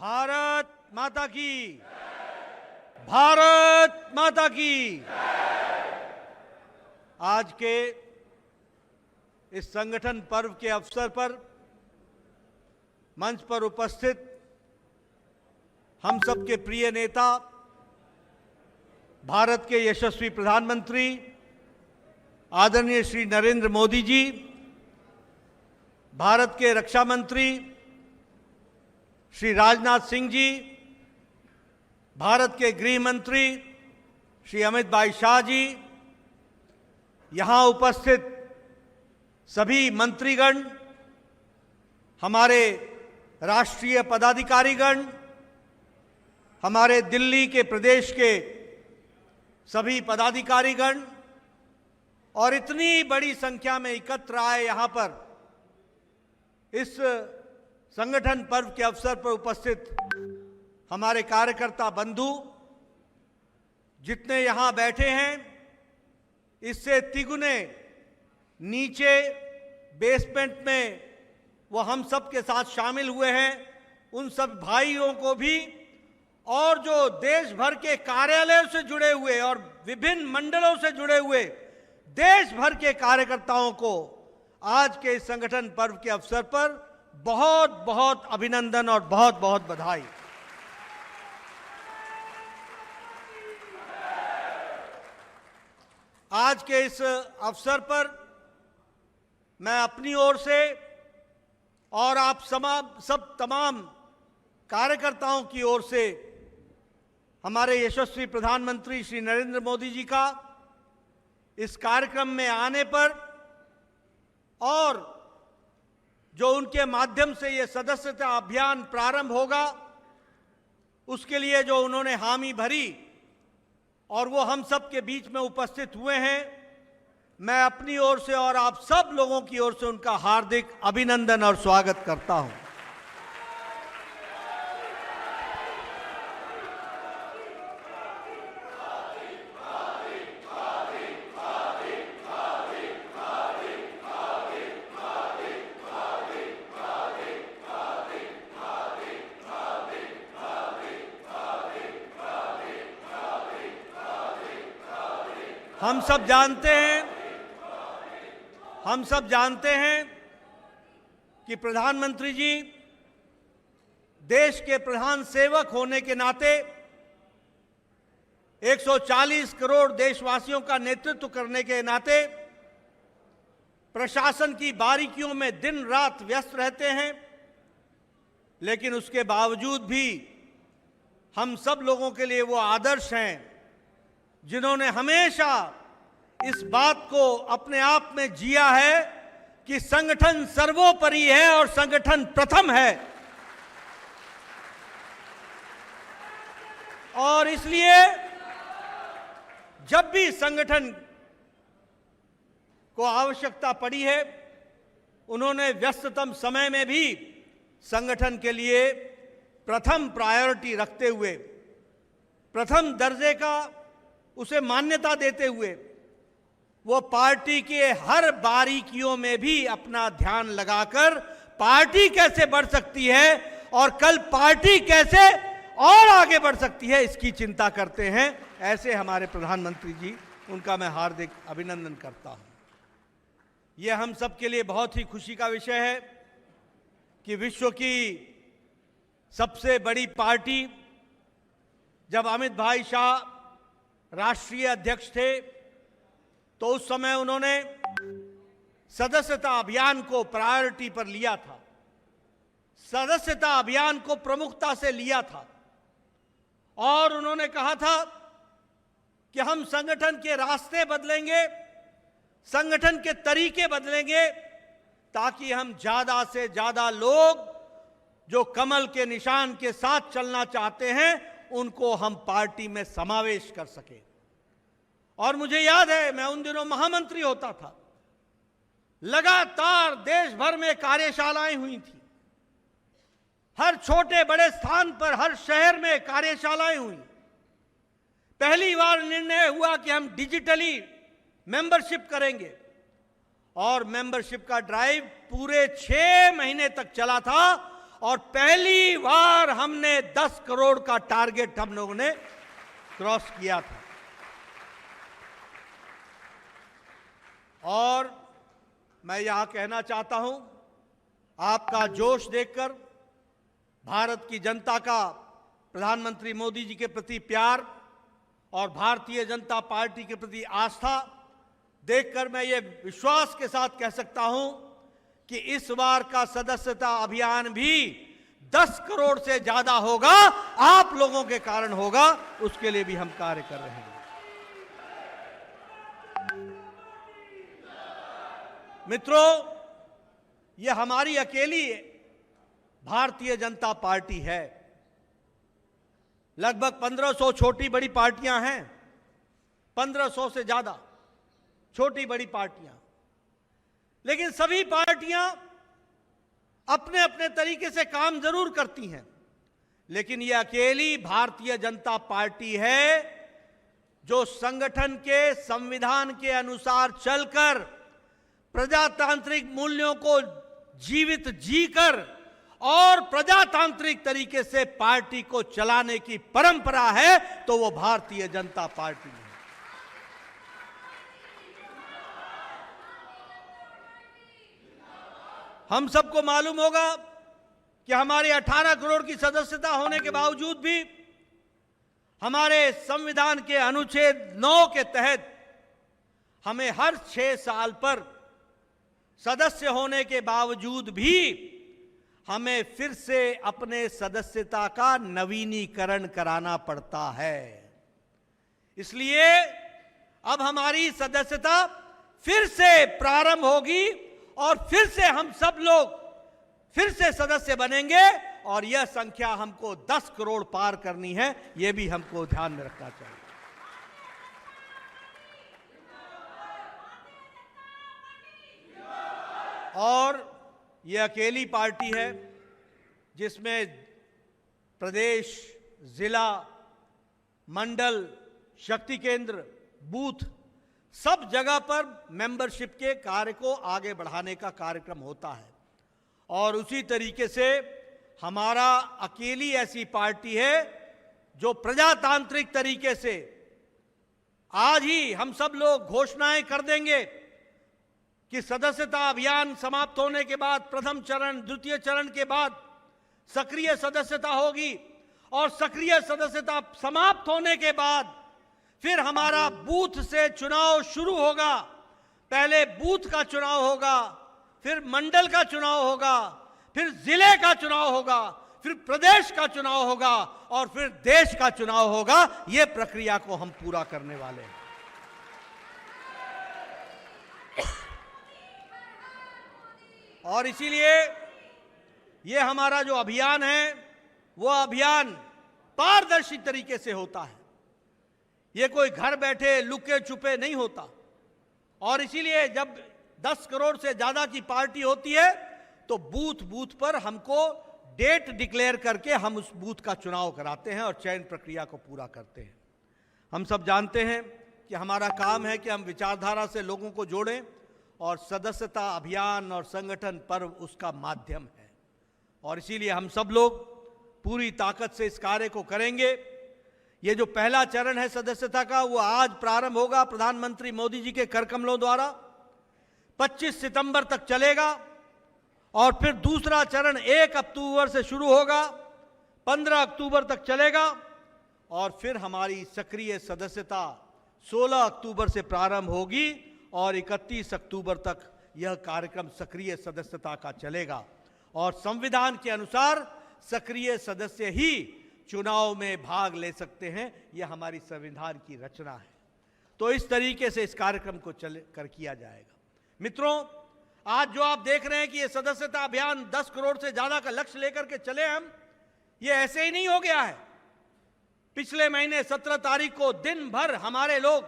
भारत माता की, भारत माता की। आज के इस संगठन पर्व के अवसर पर मंच पर उपस्थित हम सबके प्रिय नेता, भारत के यशस्वी प्रधानमंत्री आदरणीय श्री नरेंद्र मोदी जी, भारत के रक्षा मंत्री श्री राजनाथ सिंह जी, भारत के गृह मंत्री श्री अमित भाई शाह जी, यहां उपस्थित सभी मंत्रीगण, हमारे राष्ट्रीय पदाधिकारीगण, हमारे दिल्ली के प्रदेश के सभी पदाधिकारीगण और इतनी बड़ी संख्या में एकत्र आए यहां पर इस संगठन पर्व के अवसर पर उपस्थित हमारे कार्यकर्ता बंधु, जितने यहां बैठे हैं, इससे तिगुने नीचे बेसमेंट में वो हम सब के साथ शामिल हुए हैं, उन सब भाइयों को भी, और जो देश भर के कार्यालयों से जुड़े हुए और विभिन्न मंडलों से जुड़े हुए देश भर के कार्यकर्ताओं को आज के इस संगठन पर्व के अवसर पर बहुत बहुत अभिनंदन और बहुत बहुत बधाई। आज के इस अवसर पर मैं अपनी ओर से और आप सब तमाम कार्यकर्ताओं की ओर से हमारे यशस्वी प्रधानमंत्री श्री नरेंद्र मोदी जी का इस कार्यक्रम में आने पर और जो उनके माध्यम से ये सदस्यता अभियान प्रारंभ होगा, उसके लिए जो उन्होंने हामी भरी और वो हम सब के बीच में उपस्थित हुए हैं, मैं अपनी ओर से और आप सब लोगों की ओर से उनका हार्दिक अभिनंदन और स्वागत करता हूं। हम सब जानते हैं कि प्रधानमंत्री जी देश के प्रधान सेवक होने के नाते 140 करोड़ देशवासियों का नेतृत्व करने के नाते प्रशासन की बारीकियों में दिन रात व्यस्त रहते हैं, लेकिन उसके बावजूद भी हम सब लोगों के लिए वो आदर्श हैं जिन्होंने हमेशा इस बात को अपने आप में जिया है कि संगठन सर्वोपरि है और संगठन प्रथम है। और इसलिए जब भी संगठन को आवश्यकता पड़ी है, उन्होंने व्यस्ततम समय में भी संगठन के लिए प्रथम प्रायोरिटी रखते हुए, प्रथम दर्जे का उसे मान्यता देते हुए, वो पार्टी के हर बारीकियों में भी अपना ध्यान लगाकर पार्टी कैसे बढ़ सकती है और कल पार्टी कैसे और आगे बढ़ सकती है, इसकी चिंता करते हैं। ऐसे हमारे प्रधानमंत्री जी, उनका मैं हार्दिक अभिनंदन करता हूं। यह हम सब के लिए बहुत ही खुशी का विषय है कि विश्व की सबसे बड़ी पार्टी, जब अमित भाई शाह राष्ट्रीय अध्यक्ष थे तो उस समय उन्होंने सदस्यता अभियान को प्रायोरिटी पर लिया था, सदस्यता अभियान को प्रमुखता से लिया था और उन्होंने कहा था कि हम संगठन के रास्ते बदलेंगे, संगठन के तरीके बदलेंगे, ताकि हम ज्यादा से ज्यादा लोग जो कमल के निशान के साथ चलना चाहते हैं उनको हम पार्टी में समावेश कर सके। और मुझे याद है, मैं उन दिनों महामंत्री होता था, लगातार देश भर में कार्यशालाएं हुई थी, हर छोटे बड़े स्थान पर, हर शहर में कार्यशालाएं हुई। पहली बार निर्णय हुआ कि हम डिजिटली मेंबरशिप करेंगे और मेंबरशिप का ड्राइव पूरे 6 महीने तक चला था और पहली बार हमने 10 करोड़ का टारगेट हम लोगों ने क्रॉस किया था। और मैं यहां कहना चाहता हूं, आपका जोश देखकर, भारत की जनता का प्रधानमंत्री मोदी जी के प्रति प्यार और भारतीय जनता पार्टी के प्रति आस्था देखकर मैं ये विश्वास के साथ कह सकता हूं कि इस बार का सदस्यता अभियान भी 10 करोड़ से ज्यादा होगा, आप लोगों के कारण होगा, उसके लिए भी हम कार्य कर रहे हैं। मित्रों, ये हमारी अकेली भारतीय जनता पार्टी है। लगभग 1500 छोटी बड़ी पार्टियां हैं, 1500 से ज्यादा छोटी बड़ी पार्टियां, लेकिन सभी पार्टियां अपने अपने तरीके से काम जरूर करती हैं, लेकिन यह अकेली भारतीय जनता पार्टी है जो संगठन के संविधान के अनुसार चलकर प्रजातांत्रिक मूल्यों को जीवित जीकर और प्रजातांत्रिक तरीके से पार्टी को चलाने की परंपरा है, तो वो भारतीय जनता पार्टी है। हम सबको मालूम होगा कि हमारे 18 करोड़ की सदस्यता होने के बावजूद भी हमारे संविधान के अनुच्छेद 9 के तहत हमें हर 6 साल पर सदस्य होने के बावजूद भी हमें फिर से अपने सदस्यता का नवीनीकरण कराना पड़ता है। इसलिए अब हमारी सदस्यता फिर से प्रारंभ होगी और फिर से हम सब लोग फिर से सदस्य बनेंगे और यह संख्या हमको 10 करोड़ पार करनी है, यह भी हमको ध्यान में रखना चाहिए। और यह अकेली पार्टी है जिसमें प्रदेश, जिला, मंडल, शक्ति केंद्र, बूथ, सब जगह पर मेंबरशिप के कार्य को आगे बढ़ाने का कार्यक्रम होता है। और उसी तरीके से हमारा अकेली ऐसी पार्टी है जो प्रजातांत्रिक तरीके से आज ही हम सब लोग घोषणाएं कर देंगे कि सदस्यता अभियान समाप्त होने के बाद प्रथम चरण, द्वितीय चरण के बाद सक्रिय सदस्यता होगी और सक्रिय सदस्यता समाप्त होने के बाद फिर हमारा बूथ से चुनाव शुरू होगा। पहले बूथ का चुनाव होगा, फिर मंडल का चुनाव होगा, फिर जिले का चुनाव होगा, फिर प्रदेश का चुनाव होगा और फिर देश का चुनाव होगा। यह प्रक्रिया को हम पूरा करने वाले हैं। और इसीलिए यह हमारा जो अभियान है वो अभियान पारदर्शी तरीके से होता है। ये कोई घर बैठे लुके छुपे नहीं होता। और इसीलिए जब 10 करोड़ से ज्यादा की पार्टी होती है तो बूथ बूथ पर हमको डेट डिक्लेयर करके हम उस बूथ का चुनाव कराते हैं और चयन प्रक्रिया को पूरा करते हैं। हम सब जानते हैं कि हमारा काम है कि हम विचारधारा से लोगों को जोड़ें और सदस्यता अभियान और संगठन पर्व उसका माध्यम है। और इसीलिए हम सब लोग पूरी ताकत से इस कार्य को करेंगे। ये जो पहला चरण है सदस्यता का, वो आज प्रारंभ होगा प्रधानमंत्री मोदी जी के कर कमलों द्वारा, 25 सितंबर तक चलेगा। और फिर दूसरा चरण 1 अक्टूबर से शुरू होगा, 15 अक्टूबर तक चलेगा। और फिर हमारी सक्रिय सदस्यता 16 अक्टूबर से प्रारंभ होगी और 31 अक्टूबर तक यह कार्यक्रम सक्रिय सदस्यता का चलेगा। और संविधान के अनुसार सक्रिय सदस्य ही चुनाव में भाग ले सकते हैं, यह हमारी संविधान की रचना है। तो इस तरीके से इस कार्यक्रम को किया जाएगा। मित्रों, आज जो आप देख रहे हैं कि यह सदस्यता अभियान 10 करोड़ से ज्यादा का लक्ष्य लेकर के चले हम, यह ऐसे ही नहीं हो गया है। पिछले महीने 17 तारीख को दिन भर हमारे लोग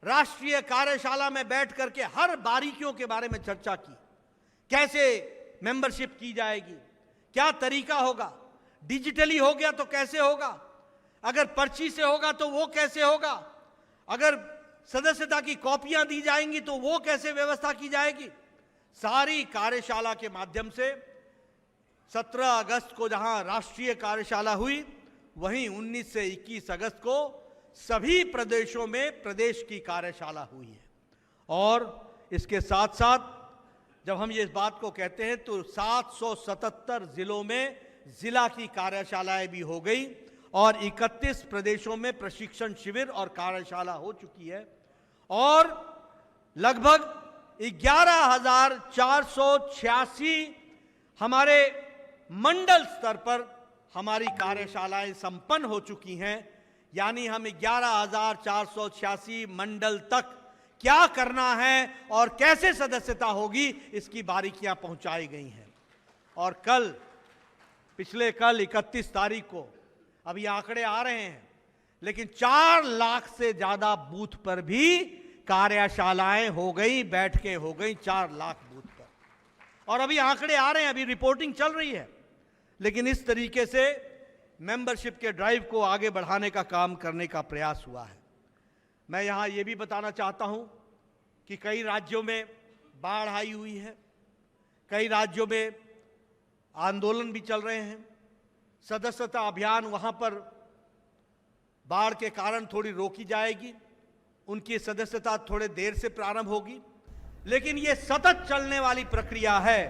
राष्ट्रीय कार्यशाला में बैठ करके हर बारीकियों के बारे में चर्चा की। कैसे मेंबरशिप की जाएगी, क्या तरीका होगा, डिजिटली हो गया तो कैसे होगा, अगर पर्ची से होगा तो वो कैसे होगा, अगर सदस्यता की कॉपियां दी जाएंगी तो वो कैसे व्यवस्था की जाएगी। सारी कार्यशाला के माध्यम से 17 अगस्त को जहां राष्ट्रीय कार्यशाला हुई, वहीं 19 से 21 अगस्त को सभी प्रदेशों में प्रदेश की कार्यशाला हुई है। और इसके साथ साथ जब हम ये इस बात को कहते हैं तो 777 जिलों में जिला की कार्यशालाएं भी हो गई और 31 प्रदेशों में प्रशिक्षण शिविर और कार्यशाला हो चुकी है और लगभग 11,486 हमारे मंडल स्तर पर हमारी कार्यशालाएं संपन्न हो चुकी हैं। यानी हम 11,486 मंडल तक क्या करना है और कैसे सदस्यता होगी, इसकी बारीकियां पहुंचाई गई हैं। और कल 31 तारीख को, अभी आंकड़े आ रहे हैं, लेकिन 4 लाख से ज्यादा बूथ पर भी कार्यशालाएं हो गई, बैठकें हो गई 4 लाख बूथ पर। और अभी आंकड़े आ रहे हैं, अभी रिपोर्टिंग चल रही है। लेकिन इस तरीके से मेंबरशिप के ड्राइव को आगे बढ़ाने का काम करने का प्रयास हुआ है। मैं यहां यह भी बताना चाहता हूं कि कई राज्यों में बाढ़ आई हुई है, कई राज्यों में आंदोलन भी चल रहे हैं। सदस्यता अभियान वहां पर बाढ़ के कारण थोड़ी रोकी जाएगी, उनकी सदस्यता थोड़े देर से प्रारंभ होगी, लेकिन ये सतत चलने वाली प्रक्रिया है।